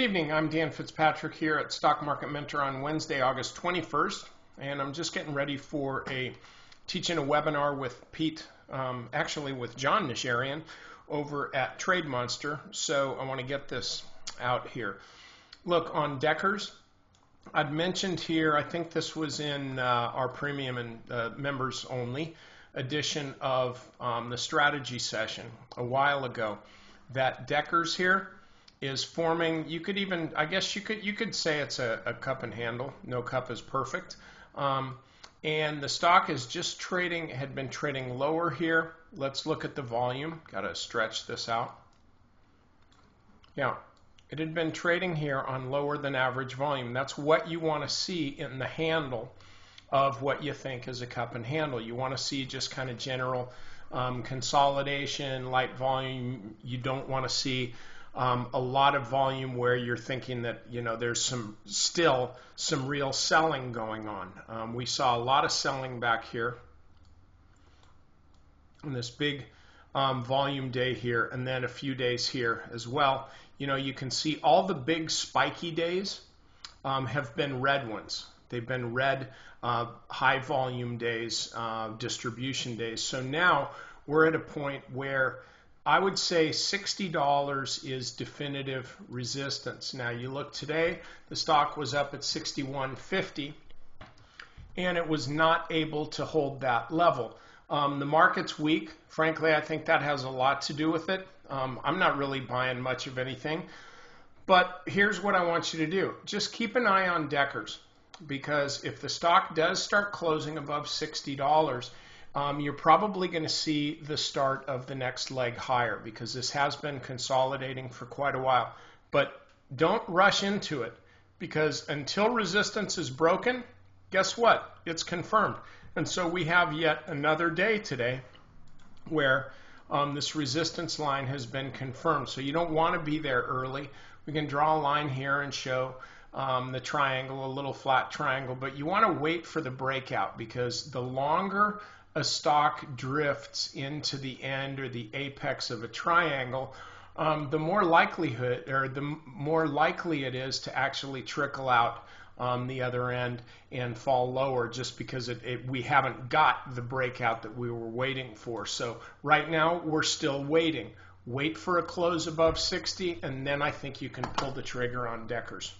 evening. I'm Dan Fitzpatrick here at Stock Market Mentor on Wednesday, August 21st, and I'm just getting ready for teaching a webinar with actually with John Nisharian over at Trade Monster. So I want to get this out here. Look, on Deckers, I'd mentioned here, I think this was in our premium and members only edition of the strategy session a while ago, that Deckers here is forming. You could even, I guess you could say it's a cup and handle. No cup is perfect. And the stock is just trading, had been trading lower here. Let's look at the volume. Got to stretch this out. Yeah, it had been trading here on lower than average volume. That's what you want to see in the handle of what you think is a cup and handle. You want to see just kind of general consolidation, light volume. You don't want to see a lot of volume where you're thinking that, you know, there's still some real selling going on. We saw a lot of selling back here in this big volume day here, and then a few days here as well. You know, you can see all the big spiky days have been red ones. They've been red high volume days, distribution days. So now we're at a point where I would say $60 is definitive resistance. Now you look today, the stock was up at $61.50 and it was not able to hold that level. The market's weak. Frankly, I think that has a lot to do with it. I'm not really buying much of anything, but here's what I want you to do. Just keep an eye on Deckers, because if the stock does start closing above $60, you're probably going to see the start of the next leg higher, because this has been consolidating for quite a while. But don't rush into it, because until resistance is broken, guess what? It's confirmed. And so we have yet another day today where this resistance line has been confirmed. So you don't want to be there early. We can draw a line here and show the triangle, a little flat triangle, but you want to wait for the breakout, because the longer a stock drifts into the end or the apex of a triangle, the more likelihood, or the more likely it is to actually trickle out the other end and fall lower, just because we haven't got the breakout that we were waiting for. So right now we're still waiting. Wait for a close above 60, and then I think you can pull the trigger on Deckers.